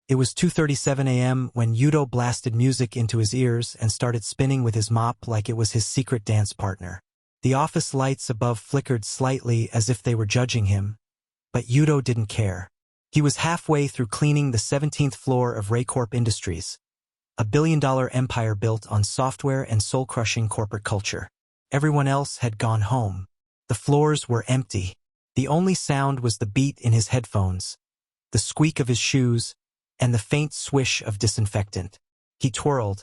It was 2:37 a.m. when Yuto blasted music into his ears and started spinning with his mop like it was his secret dance partner. The office lights above flickered slightly as if they were judging him, but Yuto didn't care. He was halfway through cleaning the 17th floor of Raycorp Industries, a billion-dollar empire built on software and soul-crushing corporate culture. Everyone else had gone home. The floors were empty. The only sound was the beat in his headphones, the squeak of his shoes, and the faint swish of disinfectant. He twirled,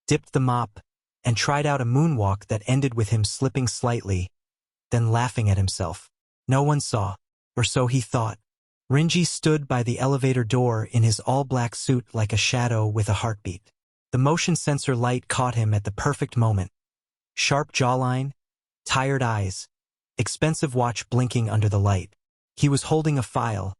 dipped the mop, and tried out a moonwalk that ended with him slipping slightly, then laughing at himself. No one saw, or so he thought. Renji stood by the elevator door in his all-black suit like a shadow with a heartbeat. The motion sensor light caught him at the perfect moment. Sharp jawline, tired eyes, expensive watch blinking under the light. He was holding a file,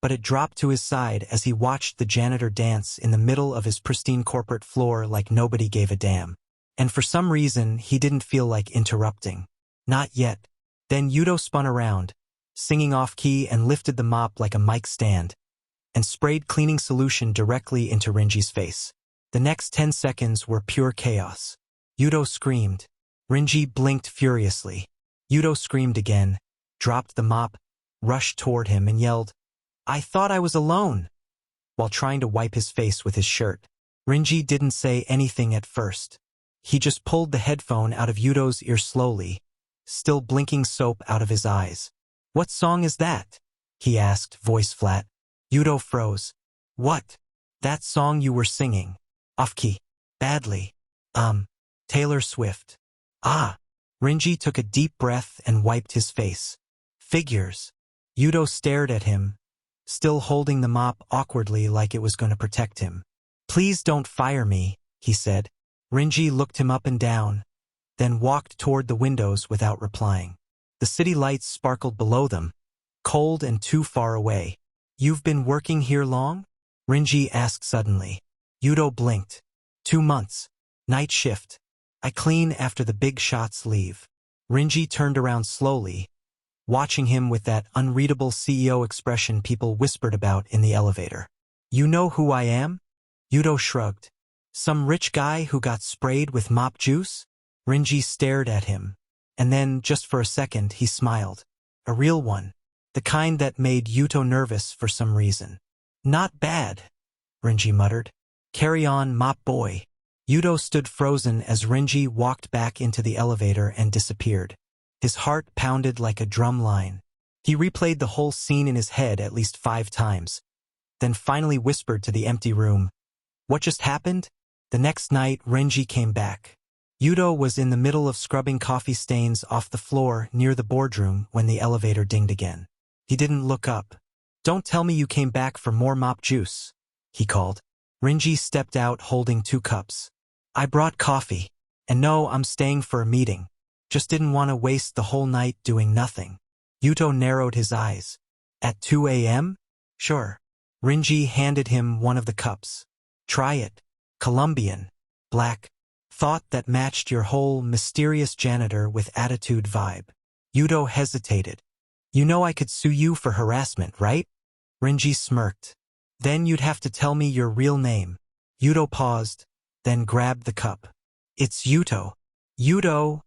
but it dropped to his side as he watched the janitor dance in the middle of his pristine corporate floor like nobody gave a damn. And for some reason, he didn't feel like interrupting. Not yet. Then Yuto spun around, singing off-key, and lifted the mop like a mic stand, and sprayed cleaning solution directly into Renji's face. The next 10 seconds were pure chaos. Yuto screamed. Renji blinked furiously. Yuto screamed again, dropped the mop, rushed toward him, and yelled, "I thought I was alone," while trying to wipe his face with his shirt. Renji didn't say anything at first. He just pulled the headphone out of Yuto's ear slowly, still blinking soap out of his eyes. "What song is that?" he asked, voice flat. Yuto froze. "What? That song you were singing. Off-key. Badly. Taylor Swift." "Ah." Renji took a deep breath and wiped his face. "Figures." Yuto stared at him, still holding the mop awkwardly like it was going to protect him. "Please don't fire me," he said. Renji looked him up and down, then walked toward the windows without replying. The city lights sparkled below them, cold and too far away. "You've been working here long?" Renji asked suddenly. Yuto blinked. 2 months. Night shift. I clean after the big shots leave." Renji turned around slowly, watching him with that unreadable CEO expression people whispered about in the elevator. "You know who I am?" Yuto shrugged. "Some rich guy who got sprayed with mop juice?" Renji stared at him, and then, just for a second, he smiled. A real one. The kind that made Yuto nervous for some reason. "Not bad," Renji muttered. "Carry on, mop boy." Yuto stood frozen as Renji walked back into the elevator and disappeared. His heart pounded like a drum line. He replayed the whole scene in his head at least 5 times, then finally whispered to the empty room, "What just happened?" The next night, Renji came back. Yuto was in the middle of scrubbing coffee stains off the floor near the boardroom when the elevator dinged again. He didn't look up. "Don't tell me you came back for more mop juice," he called. Renji stepped out holding 2 cups. "I brought coffee. And no, I'm staying for a meeting. Just didn't want to waste the whole night doing nothing." Yuto narrowed his eyes. "At 2 a.m.? Sure." Renji handed him one of the cups. "Try it. Colombian. Black. Thought that matched your whole mysterious janitor with attitude vibe." Yuto hesitated. "You know I could sue you for harassment, right?" Renji smirked. "Then you'd have to tell me your real name." Yuto paused, then grabbed the cup. "It's Yuto." "Yuto,"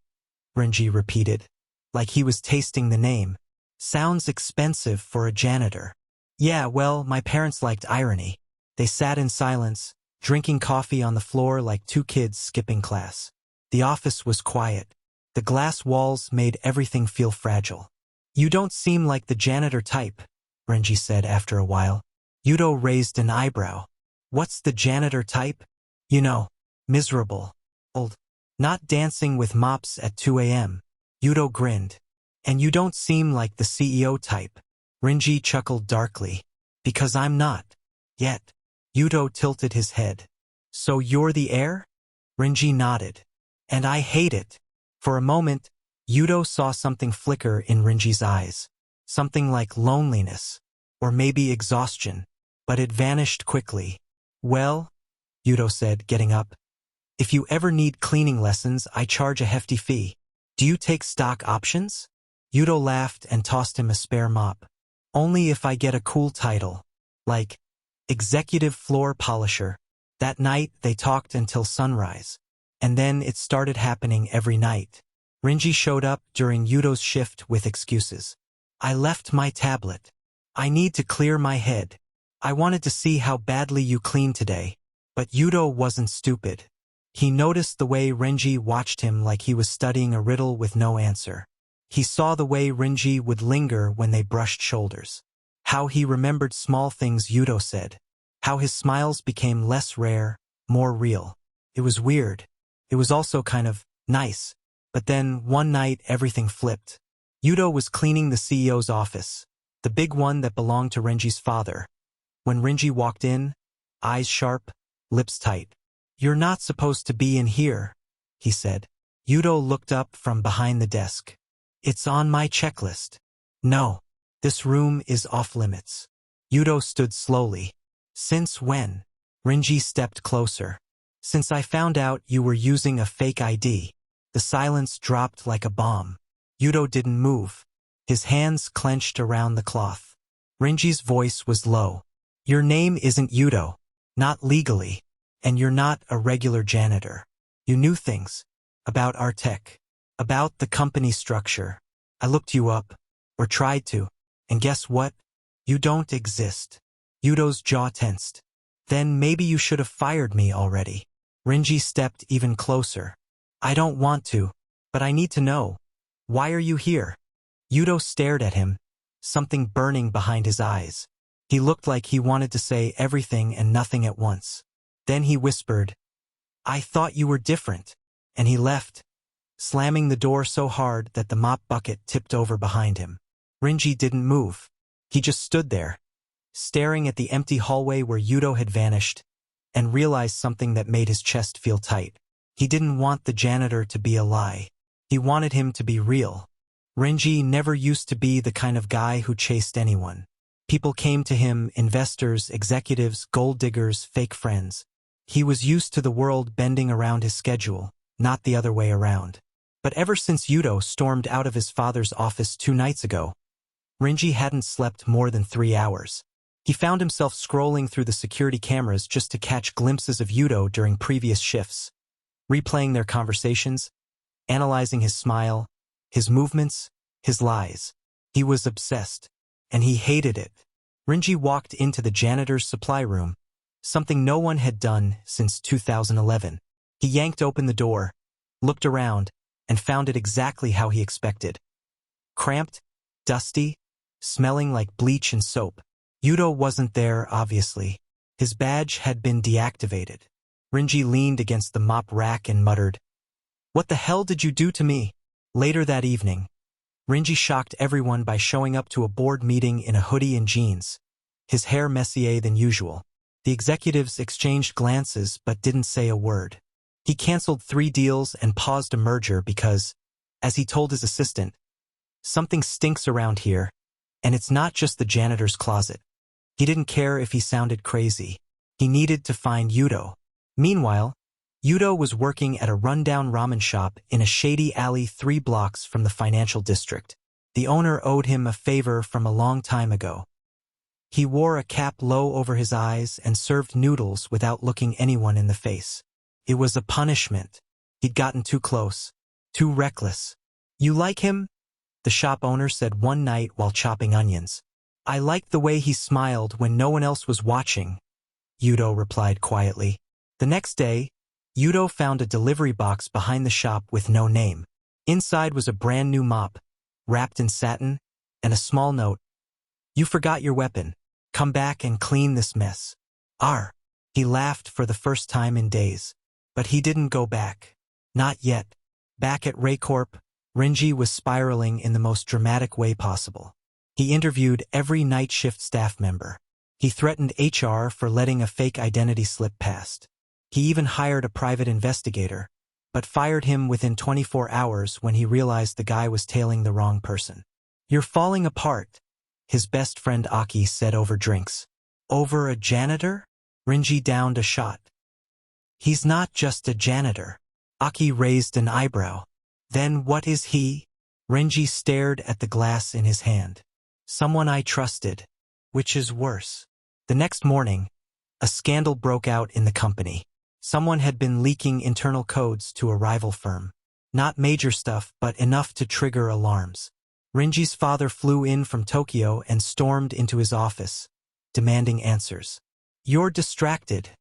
Renji repeated, like he was tasting the name. "Sounds expensive for a janitor." "Yeah, well, my parents liked irony." They sat in silence, drinking coffee on the floor like 2 kids skipping class. The office was quiet. The glass walls made everything feel fragile. "You don't seem like the janitor type," Renji said after a while. Yuto raised an eyebrow. "What's the janitor type?" "You know, miserable, old, not dancing with mops at 2 a.m. Yuto grinned. "And you don't seem like the CEO type." Renji chuckled darkly. "Because I'm not. Yet." Yuto tilted his head. "So you're the heir?" Renji nodded. "And I hate it." For a moment, Yuto saw something flicker in Renji's eyes. Something like loneliness, or maybe exhaustion, but it vanished quickly. "Well," Yuto said, getting up, "if you ever need cleaning lessons, I charge a hefty fee. Do you take stock options?" Yuto laughed and tossed him a spare mop. "Only if I get a cool title. Like executive floor polisher. That night, they talked until sunrise. And then it started happening every night. Renji showed up during Yudo's shift with excuses. I left my tablet. I need to clear my head. I wanted to see how badly you cleaned today. But Yudo wasn't stupid. He noticed the way Renji watched him like he was studying a riddle with no answer. He saw the way Renji would linger when they brushed shoulders. How he remembered small things Yudo said. How his smiles became less rare, more real. It was weird. It was also kind of nice. But then, one night, everything flipped. Yudo was cleaning the CEO's office, the big one that belonged to Renji's father. When Renji walked in, eyes sharp, lips tight. You're not supposed to be in here, he said. Yudo looked up from behind the desk. It's on my checklist. No, this room is off limits. Yudo stood slowly. Since when? Renji stepped closer. Since I found out you were using a fake ID. The silence dropped like a bomb. Yudo didn't move. His hands clenched around the cloth. Renji's voice was low. Your name isn't Yudo. Not legally. And you're not a regular janitor. You knew things. About our tech. About the company structure. I looked you up. Or tried to. And guess what? You don't exist. Yudo's jaw tensed. Then maybe you should have fired me already. Renji stepped even closer. I don't want to. But I need to know. Why are you here? Yudo stared at him, something burning behind his eyes. He looked like he wanted to say everything and nothing at once. Then he whispered, I thought you were different. And he left, slamming the door so hard that the mop bucket tipped over behind him. Renji didn't move. He just stood there, staring at the empty hallway where Yudo had vanished, and realized something that made his chest feel tight. He didn't want the janitor to be a lie. He wanted him to be real. Renji never used to be the kind of guy who chased anyone. People came to him, investors, executives, gold diggers, fake friends. He was used to the world bending around his schedule, not the other way around. But ever since Yudo stormed out of his father's office 2 nights ago, Renji hadn't slept more than 3 hours. He found himself scrolling through the security cameras just to catch glimpses of Yudo during previous shifts, replaying their conversations, analyzing his smile, his movements, his lies. He was obsessed, and he hated it. Renji walked into the janitor's supply room, something no one had done since 2011. He yanked open the door, looked around, and found it exactly how he expected. Cramped, dusty, smelling like bleach and soap. Yudo wasn't there, obviously. His badge had been deactivated. Renji leaned against the mop rack and muttered, What the hell did you do to me? Later that evening, Renji shocked everyone by showing up to a board meeting in a hoodie and jeans, his hair messier than usual. The executives exchanged glances but didn't say a word. He canceled 3 deals and paused a merger because, as he told his assistant, something stinks around here, and it's not just the janitor's closet. He didn't care if he sounded crazy. He needed to find Yudo. Meanwhile, Yudo was working at a rundown ramen shop in a shady alley 3 blocks from the financial district. The owner owed him a favor from a long time ago. He wore a cap low over his eyes and served noodles without looking anyone in the face. It was a punishment. He'd gotten too close, too reckless. You like him? The shop owner said one night while chopping onions. I liked the way he smiled when no one else was watching, Yudo replied quietly. The next day, Yudo found a delivery box behind the shop with no name. Inside was a brand new mop, wrapped in satin, and a small note. You forgot your weapon. Come back and clean this mess. Arr! He laughed for the first time in days. But he didn't go back. Not yet. Back at Raycorp, Renji was spiraling in the most dramatic way possible. He interviewed every night shift staff member. He threatened HR for letting a fake identity slip past. He even hired a private investigator, but fired him within 24 hours when he realized the guy was tailing the wrong person. You're falling apart, his best friend Aki said over drinks. Over a janitor? Renji downed a shot. He's not just a janitor. Aki raised an eyebrow. Then what is he? Renji stared at the glass in his hand. Someone I trusted. Which is worse. The next morning, A scandal broke out in the company. Someone had been leaking internal codes to a rival firm. Not major stuff, but enough to trigger alarms. Renji's father flew in from Tokyo and stormed into his office, demanding answers. "You're distracted,"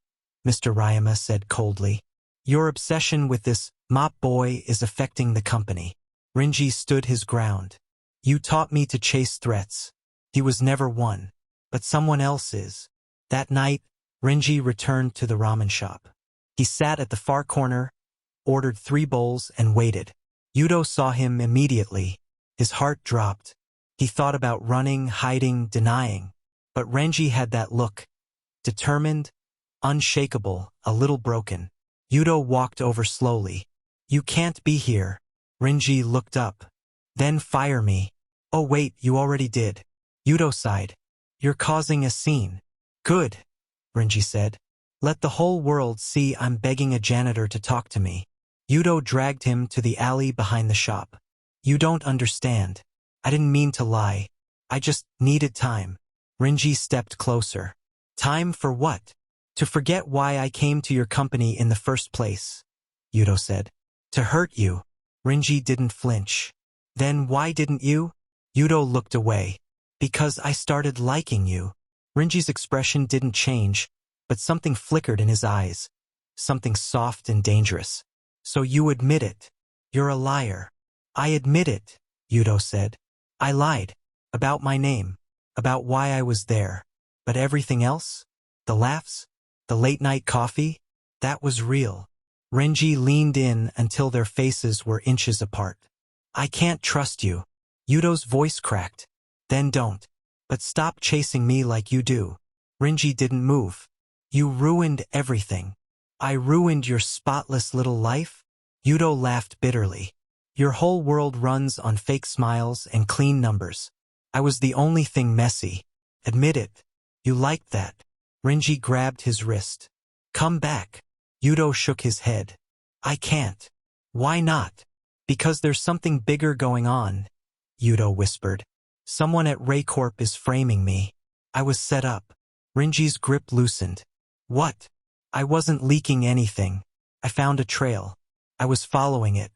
Mr. Ryama said coldly. "Your obsession with this mop boy is affecting the company." Renji stood his ground. "You taught me to chase threats. He was never one. But someone else is." That night, Renji returned to the ramen shop. He sat at the far corner, ordered 3 bowls, and waited. Yudo saw him immediately. His heart dropped. He thought about running, hiding, denying. But Renji had that look. Determined, unshakable, a little broken. Yudo walked over slowly. "You can't be here." Renji looked up. "Then fire me." "Oh wait, you already did." Yudo sighed. "You're causing a scene." "Good," Renji said. "Let the whole world see I'm begging a janitor to talk to me." Yudo dragged him to the alley behind the shop. "You don't understand. I didn't mean to lie. I just needed time." Renji stepped closer. "Time for what?" "To forget why I came to your company in the first place," Yudo said. "To hurt you." Renji didn't flinch. "Then why didn't you?" Yudo looked away. "Because I started liking you." Renji's expression didn't change, but something flickered in his eyes. Something soft and dangerous. "So you admit it. You're a liar." "I admit it," Yudo said. "I lied. About my name. About why I was there. But everything else? The laughs? The late-night coffee? That was real." Renji leaned in until their faces were inches apart. "I can't trust you." Yudo's voice cracked. "Then don't. But stop chasing me like you do." Renji didn't move. "You ruined everything." "I ruined your spotless little life?" Yudo laughed bitterly. "Your whole world runs on fake smiles and clean numbers. I was the only thing messy. Admit it. You liked that." Renji grabbed his wrist. "Come back." Yudo shook his head. "I can't." "Why not?" "Because there's something bigger going on," Yudo whispered. "Someone at Raycorp is framing me." "I was set up." Renji's grip loosened. "What?" "I wasn't leaking anything. I found a trail. I was following it.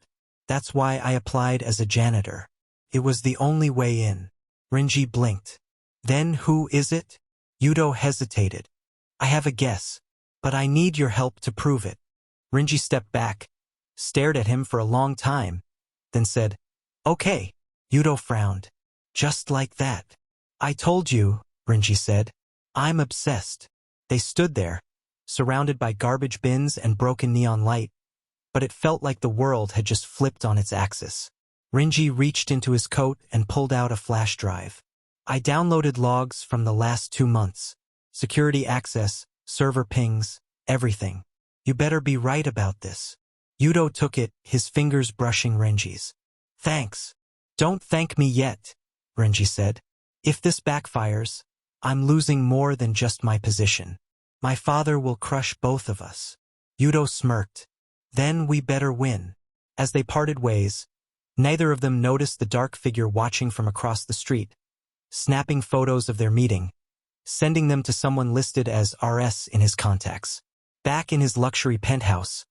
That's why I applied as a janitor. It was the only way in." Renji blinked. "Then who is it?" Yudo hesitated. "I have a guess, but I need your help to prove it." Renji stepped back, stared at him for a long time, then said, "Okay." Yudo frowned. "Just like that." "I told you," Renji said. "I'm obsessed." They stood there, surrounded by garbage bins and broken neon light, but it felt like the world had just flipped on its axis. Renji reached into his coat and pulled out a flash drive. "I downloaded logs from the last 2 months. Security access, server pings, everything. You better be right about this." Yudo took it, his fingers brushing Renji's. "Thanks." "Don't thank me yet," Renji said. "If this backfires, I'm losing more than just my position. My father will crush both of us." Yudo smirked. "Then we better win." As they parted ways, neither of them noticed the dark figure watching from across the street, snapping photos of their meeting, sending them to someone listed as RS in his contacts. Back in his luxury penthouse,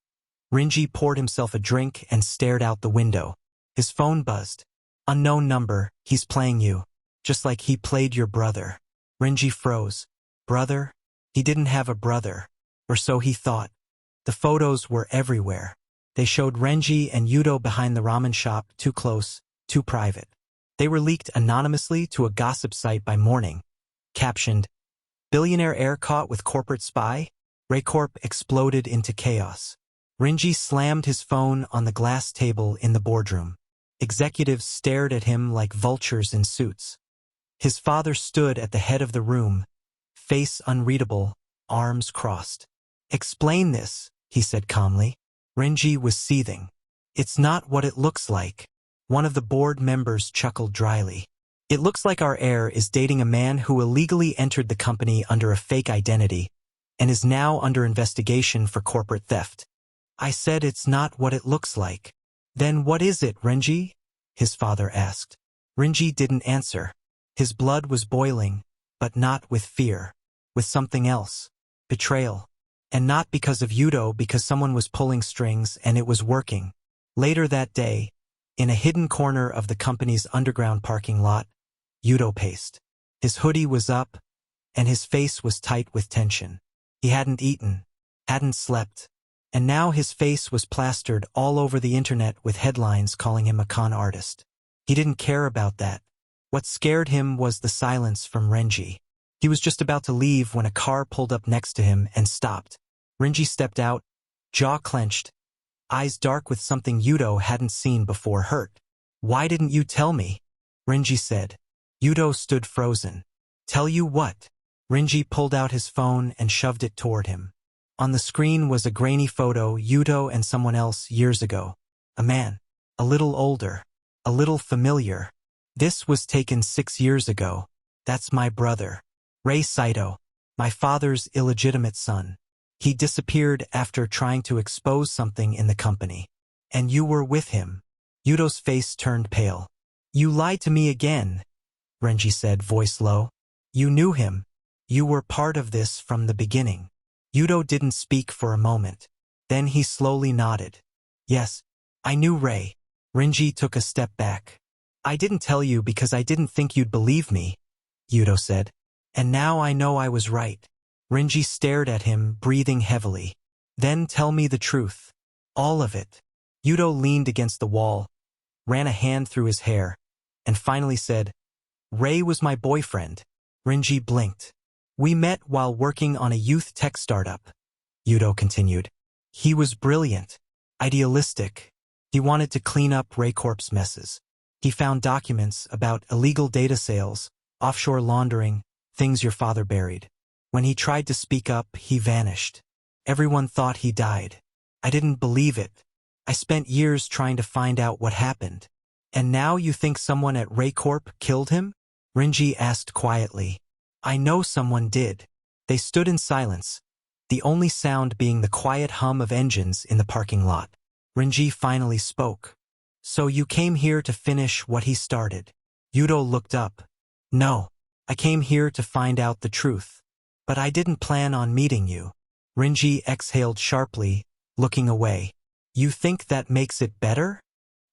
Renji poured himself a drink and stared out the window. His phone buzzed. "Unknown number, he's playing you. Just like he played your brother." Renji froze. Brother? He didn't have a brother. Or so he thought. The photos were everywhere. They showed Renji and Yudo behind the ramen shop, too close, too private. They were leaked anonymously to a gossip site by morning. Captioned, "Billionaire heir caught with corporate spy?" Raycorp exploded into chaos. Renji slammed his phone on the glass table in the boardroom. Executives stared at him like vultures in suits. His father stood at the head of the room, face unreadable, arms crossed. "Explain this," he said calmly. Renji was seething. "It's not what it looks like." One of the board members chuckled dryly. "It looks like our heir is dating a man who illegally entered the company under a fake identity and is now under investigation for corporate theft." "I said it's not what it looks like." "Then what is it, Renji?" his father asked. Renji didn't answer. His blood was boiling, but not with fear, with something else. Betrayal. And not because of Yudo, because someone was pulling strings and it was working. Later that day, in a hidden corner of the company's underground parking lot, Yudo paced. His hoodie was up, and his face was tight with tension. He hadn't eaten, hadn't slept, and now his face was plastered all over the internet with headlines calling him a con artist. He didn't care about that. What scared him was the silence from Renji. He was just about to leave when a car pulled up next to him and stopped. Renji stepped out, jaw clenched, eyes dark with something Yudo hadn't seen before. Hurt. "Why didn't you tell me?" Renji said. Yudo stood frozen. "Tell you what?" Renji pulled out his phone and shoved it toward him. On the screen was a grainy photo, Yudo and someone else years ago. A man. A little older. A little familiar. "This was taken 6 years ago. That's my brother. Rei Saito. My father's illegitimate son. He disappeared after trying to expose something in the company. And you were with him." Yudo's face turned pale. "You lied to me again," Renji said, voice low. "You knew him. You were part of this from the beginning." Yudo didn't speak for a moment. Then he slowly nodded. "Yes, I knew Rei." Renji took a step back. "I didn't tell you because I didn't think you'd believe me," Yudo said. "And now I know I was right." Renji stared at him, breathing heavily. "Then tell me the truth. All of it." Yudo leaned against the wall, ran a hand through his hair, and finally said, "Rei was my boyfriend." Renji blinked. "We met while working on a youth tech startup," Yudo continued. "He was brilliant, idealistic. He wanted to clean up Rei Corp's messes. He found documents about illegal data sales, offshore laundering, things your father buried. When he tried to speak up, he vanished. Everyone thought he died. I didn't believe it. I spent years trying to find out what happened." "And now you think someone at Rei Corp killed him?" Renji asked quietly. "I know someone did." They stood in silence, the only sound being the quiet hum of engines in the parking lot. Renji finally spoke. "So you came here to finish what he started?" Yudo looked up. "No, I came here to find out the truth. But I didn't plan on meeting you." Renji exhaled sharply, looking away. "You think that makes it better?"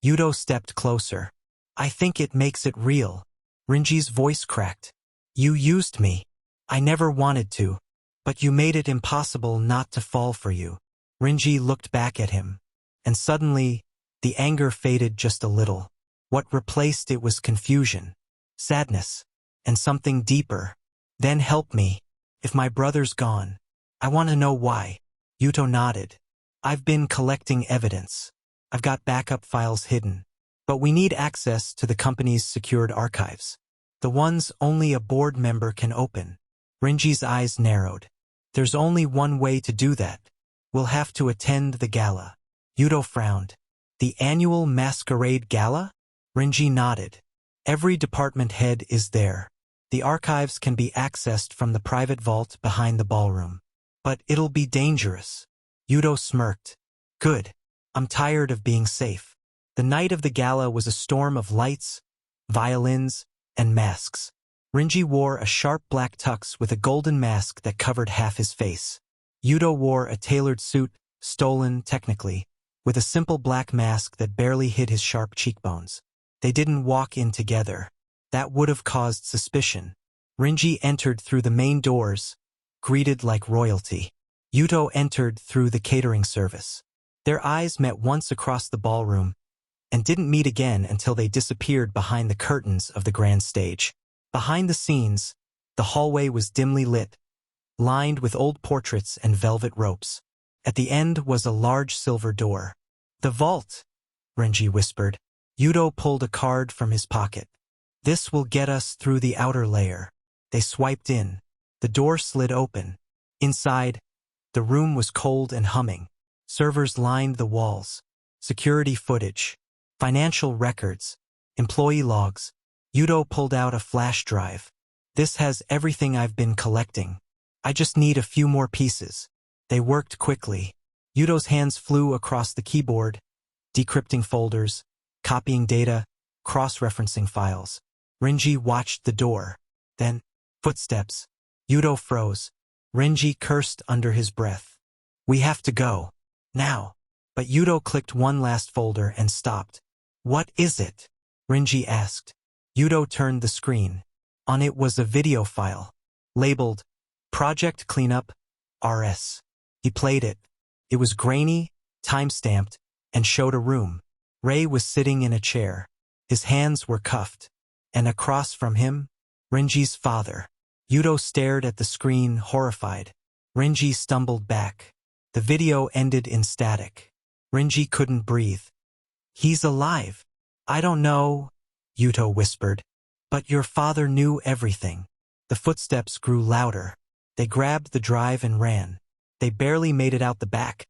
Yudo stepped closer. "I think it makes it real." Renji's voice cracked. "You used me. I never wanted to. But you made it impossible not to fall for you." Renji looked back at him. And suddenly, the anger faded just a little. What replaced it was confusion, sadness, and something deeper. "Then help me. If my brother's gone, I want to know why." Yudo nodded. "I've been collecting evidence. I've got backup files hidden. But we need access to the company's secured archives. The ones only a board member can open." Renji's eyes narrowed. "There's only one way to do that. We'll have to attend the gala." Yudo frowned. "The annual masquerade gala?" Renji nodded. "Every department head is there. The archives can be accessed from the private vault behind the ballroom. But it'll be dangerous." Yudo smirked. "Good. I'm tired of being safe." The night of the gala was a storm of lights, violins, and masks. Renji wore a sharp black tux with a golden mask that covered half his face. Yudo wore a tailored suit, stolen technically, with a simple black mask that barely hid his sharp cheekbones. They didn't walk in together. That would have caused suspicion. Renji entered through the main doors, greeted like royalty. Yudo entered through the catering service. Their eyes met once across the ballroom, and didn't meet again until they disappeared behind the curtains of the grand stage. Behind the scenes, the hallway was dimly lit, lined with old portraits and velvet ropes. At the end was a large silver door. "The vault," Renji whispered. Yudo pulled a card from his pocket. "This will get us through the outer layer." They swiped in. The door slid open. Inside, the room was cold and humming. Servers lined the walls. Security footage, financial records, employee logs. Yudo pulled out a flash drive. "This has everything I've been collecting. I just need a few more pieces." They worked quickly. Yudo's hands flew across the keyboard, decrypting folders, copying data, cross-referencing files. Renji watched the door. Then, footsteps. Yudo froze. Renji cursed under his breath. We have to go. Now. But Yuto clicked one last folder and stopped. What is it? Renji asked. Yuto turned the screen. On it was a video file. Labeled, Project Cleanup, RS. He played it. It was grainy, time-stamped, and showed a room. Rei was sitting in a chair. His hands were cuffed. And across from him, Renji's father. Yuto stared at the screen, horrified. Renji stumbled back. The video ended in static. Renji couldn't breathe. He's alive. I don't know, Yuto whispered. But your father knew everything. The footsteps grew louder. They grabbed the drive and ran. They barely made it out the back.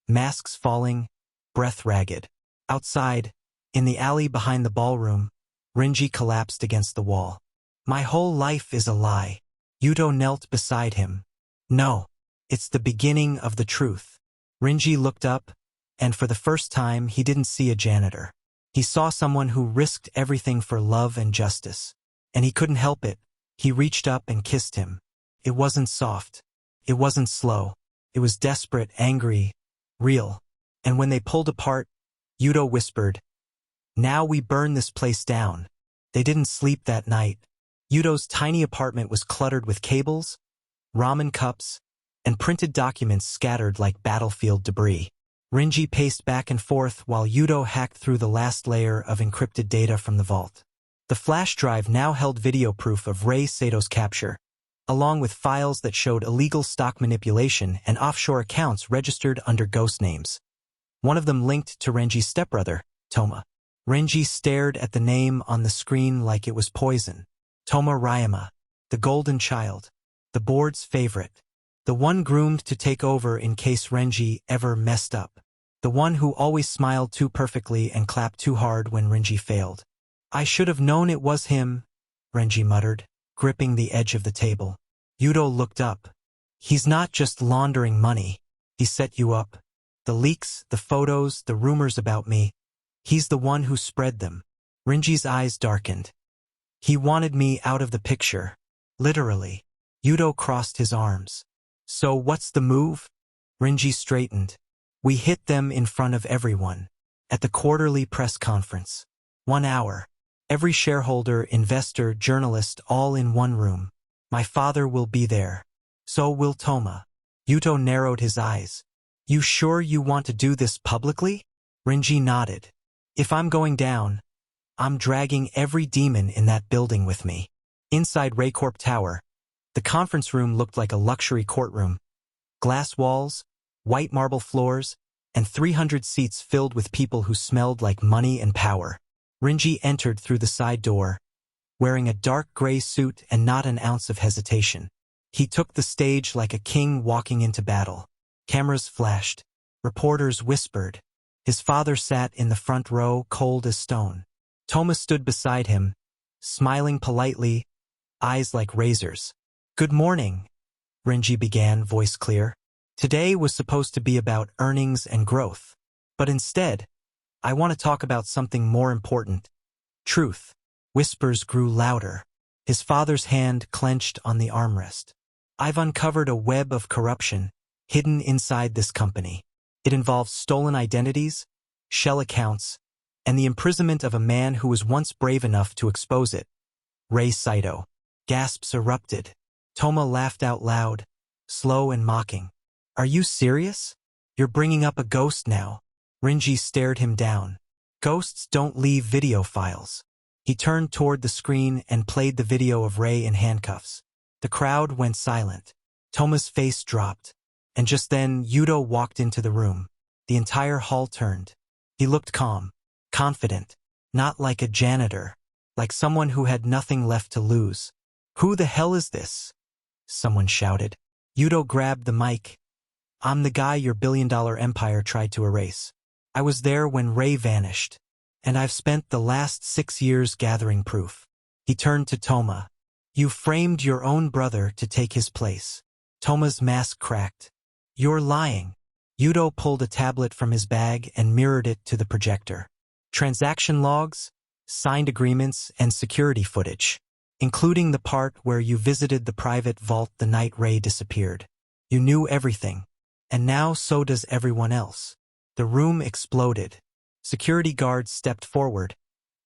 Masks falling, breath ragged. Outside, in the alley behind the ballroom, Renji collapsed against the wall. My whole life is a lie. Yuto knelt beside him. No, it's the beginning of the truth. Renji looked up, and for the first time he didn't see a janitor. He saw someone who risked everything for love and justice. And he couldn't help it. He reached up and kissed him. It wasn't soft. It wasn't slow. It was desperate, angry, real. And when they pulled apart, Yuto whispered, Now we burn this place down. They didn't sleep that night. Yuto's tiny apartment was cluttered with cables, ramen cups, and printed documents scattered like battlefield debris. Renji paced back and forth while Yuto hacked through the last layer of encrypted data from the vault. The flash drive now held video proof of Rei Sato's capture, along with files that showed illegal stock manipulation and offshore accounts registered under ghost names. One of them linked to Renji's stepbrother, Toma. Renji stared at the name on the screen like it was poison. Toma Ryama, the golden child, the board's favorite, the one groomed to take over in case Renji ever messed up, the one who always smiled too perfectly and clapped too hard when Renji failed. I should have known it was him, Renji muttered, gripping the edge of the table. Yuto looked up. He's not just laundering money. He set you up. The leaks, the photos, the rumors about me. He's the one who spread them. Renji's eyes darkened. He wanted me out of the picture. Literally. Yuto crossed his arms. So what's the move? Renji straightened. We hit them in front of everyone. At the quarterly press conference. 1 hour. Every shareholder, investor, journalist, all in one room. My father will be there. So will Toma. Yuto narrowed his eyes. You sure you want to do this publicly? Renji nodded. If I'm going down, I'm dragging every demon in that building with me. Inside Raycorp Tower, the conference room looked like a luxury courtroom. Glass walls, white marble floors, and 300 seats filled with people who smelled like money and power. Renji entered through the side door, wearing a dark gray suit and not an ounce of hesitation. He took the stage like a king walking into battle. Cameras flashed. Reporters whispered. His father sat in the front row, cold as stone. Toma stood beside him, smiling politely, eyes like razors. Good morning, Renji began, voice clear. Today was supposed to be about earnings and growth. But instead, I want to talk about something more important. Truth. Whispers grew louder. His father's hand clenched on the armrest. I've uncovered a web of corruption hidden inside this company. It involves stolen identities, shell accounts, and the imprisonment of a man who was once brave enough to expose it. Rei Saito. Gasps erupted. Toma laughed out loud, slow and mocking. Are you serious? You're bringing up a ghost now. Renji stared him down. Ghosts don't leave video files. He turned toward the screen and played the video of Rei in handcuffs. The crowd went silent. Toma's face dropped. And just then, Yuto walked into the room. The entire hall turned. He looked calm, confident, not like a janitor, like someone who had nothing left to lose. Who the hell is this? Someone shouted. Yuto grabbed the mic. I'm the guy your billion-dollar empire tried to erase. I was there when Rei vanished, and I've spent the last 6 years gathering proof. He turned to Toma. You framed your own brother to take his place. Toma's mask cracked. You're lying. Yuto pulled a tablet from his bag and mirrored it to the projector. Transaction logs, signed agreements, and security footage. including the part where you visited the private vault the night Ray disappeared. You knew everything. And now so does everyone else. The room exploded. Security guards stepped forward,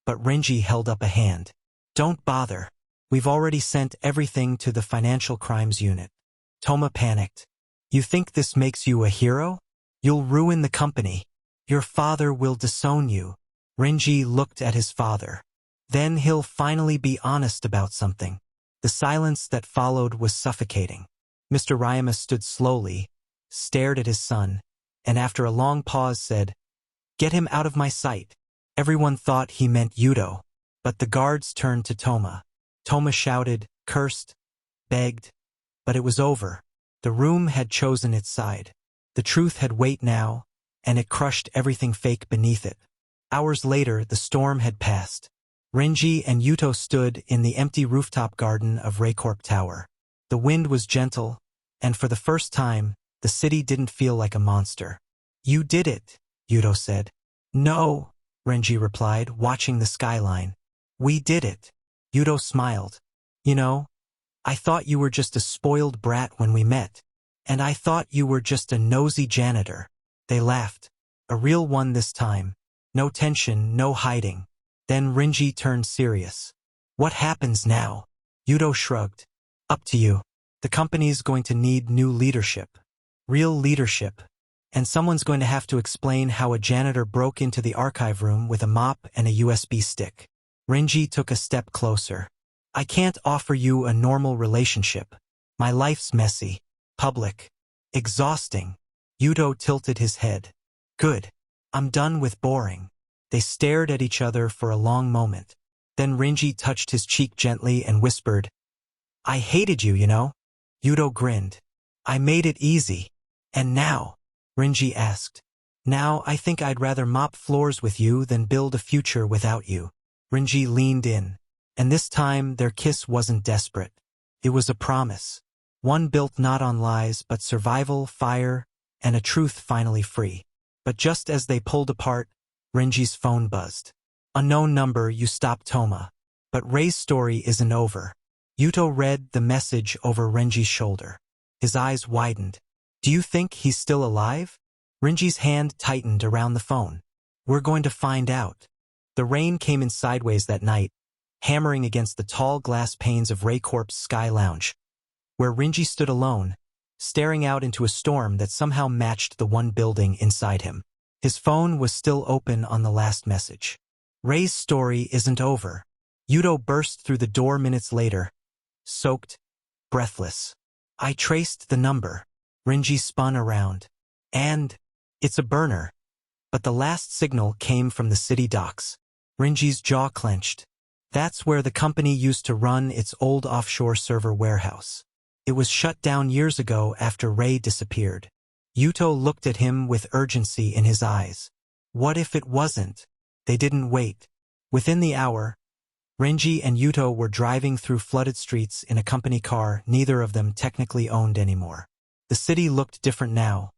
but Renji held up a hand. Don't bother. We've already sent everything to the financial crimes unit. Toma panicked. You think this makes you a hero? You'll ruin the company. Your father will disown you. Renji looked at his father. Then he'll finally be honest about something. The silence that followed was suffocating. Mr. Ryama stood slowly, stared at his son, and after a long pause said, "Get him out of my sight." Everyone thought he meant Yuto, but the guards turned to Toma. Toma shouted, cursed, begged, but it was over. The room had chosen its side. The truth had weight now, and it crushed everything fake beneath it. Hours later, the storm had passed. Renji and Yuto stood in the empty rooftop garden of Raycorp Tower. The wind was gentle, and for the first time, the city didn't feel like a monster. You did it, Yuto said. No, Renji replied, watching the skyline. We did it. Yuto smiled. You know, I thought you were just a spoiled brat when we met. And I thought you were just a nosy janitor. They laughed. A real one this time. No tension, no hiding. Then Renji turned serious. What happens now? Yuto shrugged. Up to you. The company's going to need new leadership. Real leadership. And someone's going to have to explain how a janitor broke into the archive room with a mop and a USB stick. Renji took a step closer. I can't offer you a normal relationship. My life's messy, public, exhausting. Yuto tilted his head. Good. I'm done with boring. They stared at each other for a long moment. Then Renji touched his cheek gently and whispered, I hated you, you know? Yuto grinned. I made it easy. And now? Renji asked. Now I think I'd rather mop floors with you than build a future without you. Renji leaned in. And this time their kiss wasn't desperate. It was a promise. One built not on lies but survival, fire, and a truth finally free. But just as they pulled apart, Renji's phone buzzed. Unknown number, you stopped Toma. But Ray's story isn't over. Yuto read the message over Renji's shoulder. His eyes widened. Do you think he's still alive? Renji's hand tightened around the phone. We're going to find out. The rain came in sideways that night, hammering against the tall glass panes of Raycorp's Sky Lounge, where Renji stood alone, staring out into a storm that somehow matched the one building inside him. His phone was still open on the last message. Ray's story isn't over. Yuto burst through the door minutes later, soaked, breathless. I traced the number. Renji spun around. And it's a burner. But the last signal came from the city docks. Renji's jaw clenched. That's where the company used to run its old offshore server warehouse. It was shut down years ago after Ray disappeared. Yuto looked at him with urgency in his eyes. What if it wasn't? They didn't wait. Within the hour, Renji and Yuto were driving through flooded streets in a company car neither of them technically owned anymore. The city looked different now.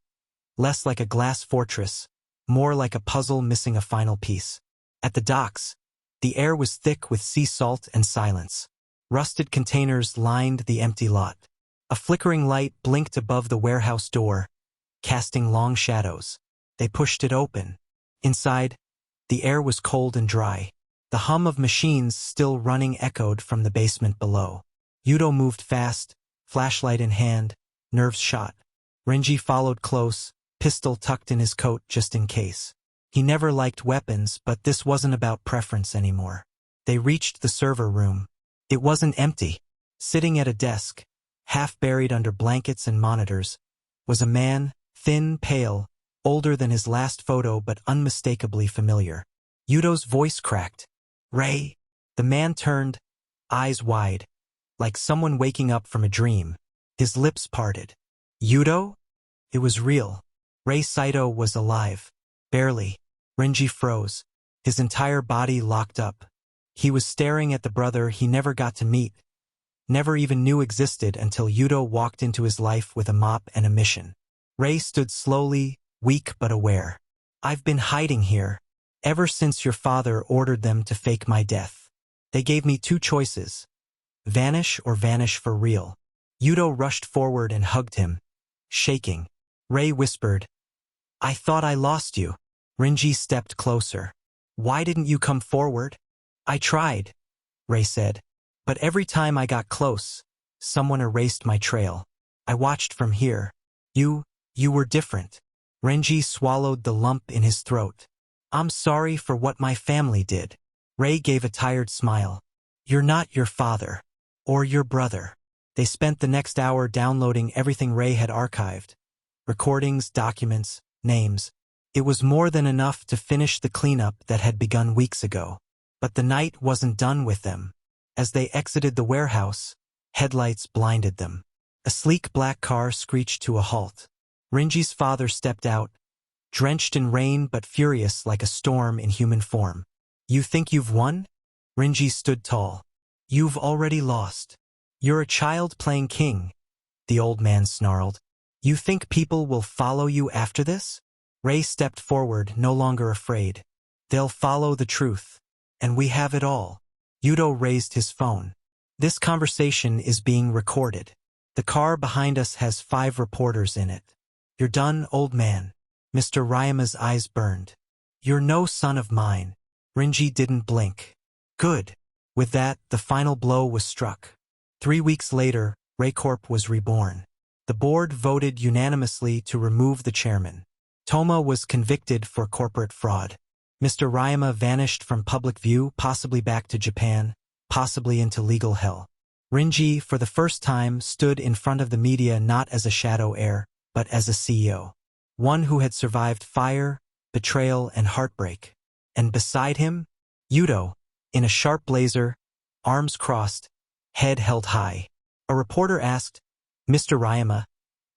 Less like a glass fortress, more like a puzzle missing a final piece. At the docks, the air was thick with sea salt and silence. Rusted containers lined the empty lot. A flickering light blinked above the warehouse door, casting long shadows. They pushed it open. Inside, the air was cold and dry. The hum of machines still running echoed from the basement below. Yuto moved fast, flashlight in hand, nerves shot. Renji followed close, pistol tucked in his coat just in case. He never liked weapons, but this wasn't about preference anymore. They reached the server room. It wasn't empty. Sitting at a desk, half buried under blankets and monitors, was a man, thin, pale, older than his last photo but unmistakably familiar. Yuto's voice cracked. Ray. The man turned, eyes wide, like someone waking up from a dream. His lips parted. Yuto? It was real. Ray Saito was alive. Barely. Renji froze. His entire body locked up. He was staring at the brother he never got to meet, never even knew existed until Yuto walked into his life with a mop and a mission. Ray stood slowly, weak but aware. I've been hiding here, ever since your father ordered them to fake my death. They gave me two choices. Vanish or vanish for real. Yudo rushed forward and hugged him, shaking. Ray whispered, I thought I lost you. Renji stepped closer. Why didn't you come forward? I tried, Ray said. But every time I got close, someone erased my trail. I watched from here. You were different. Renji swallowed the lump in his throat. I'm sorry for what my family did. Ray gave a tired smile. You're not your father. Or your brother. They spent the next hour downloading everything Ray had archived. Recordings, documents, names. It was more than enough to finish the cleanup that had begun weeks ago. But the night wasn't done with them. As they exited the warehouse, headlights blinded them. A sleek black car screeched to a halt. Renji's father stepped out, drenched in rain but furious like a storm in human form. You think you've won? Renji stood tall. You've already lost. You're a child playing king, the old man snarled. You think people will follow you after this? Ray stepped forward, no longer afraid. They'll follow the truth. And we have it all. Yudo raised his phone. This conversation is being recorded. The car behind us has 5 reporters in it. You're done, old man. Mr. Ryama's eyes burned. You're no son of mine. Renji didn't blink. Good. With that, the final blow was struck. 3 weeks later, Raycorp was reborn. The board voted unanimously to remove the chairman. Toma was convicted for corporate fraud. Mr. Ryama vanished from public view, possibly back to Japan, possibly into legal hell. Renji, for the first time, stood in front of the media not as a shadow heir, but as a CEO. One who had survived fire, betrayal, and heartbreak. And beside him, Yudo, in a sharp blazer, arms crossed, head held high. A reporter asked, Mr. Ryama,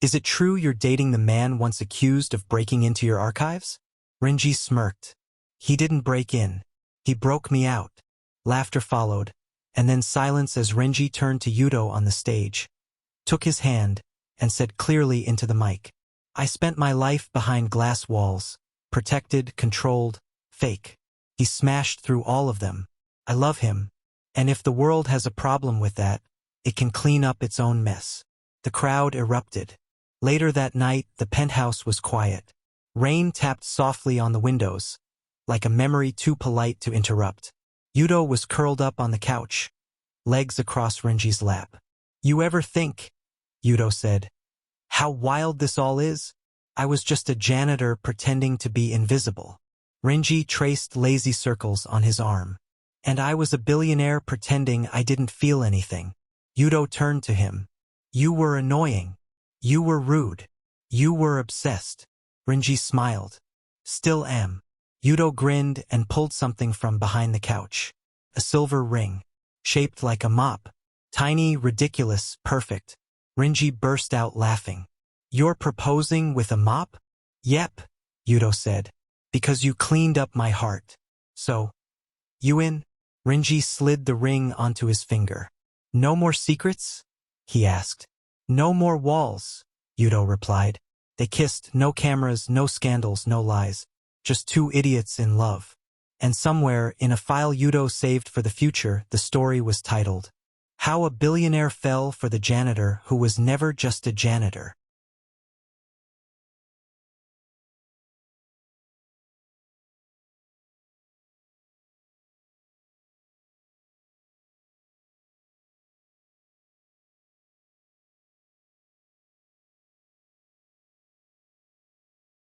is it true you're dating the man once accused of breaking into your archives? Renji smirked. He didn't break in. He broke me out. Laughter followed, and then silence as Renji turned to Yudo on the stage, took his hand, and said clearly into the mic, I spent my life behind glass walls, protected, controlled, fake. He smashed through all of them. I love him, and if the world has a problem with that, it can clean up its own mess. The crowd erupted. Later that night, the penthouse was quiet. Rain tapped softly on the windows, like a memory too polite to interrupt. Yudo was curled up on the couch, legs across Renji's lap. You ever think, Yudo said, how wild this all is? I was just a janitor pretending to be invisible. Renji traced lazy circles on his arm. And I was a billionaire pretending I didn't feel anything. Yudo turned to him. You were annoying. You were rude. You were obsessed. Renji smiled. Still am. Yudo grinned and pulled something from behind the couch. A silver ring, shaped like a mop. Tiny, ridiculous, perfect. Renji burst out laughing. You're proposing with a mop? Yep, Yudo said. Because you cleaned up my heart. So, you in? Renji slid the ring onto his finger. No more secrets? He asked. No more walls, Yudo replied. They kissed, no cameras, no scandals, no lies. Just 2 idiots in love. And somewhere, in a file Yudo saved for the future, the story was titled, How a Billionaire Fell for the Janitor Who Was Never Just a Janitor.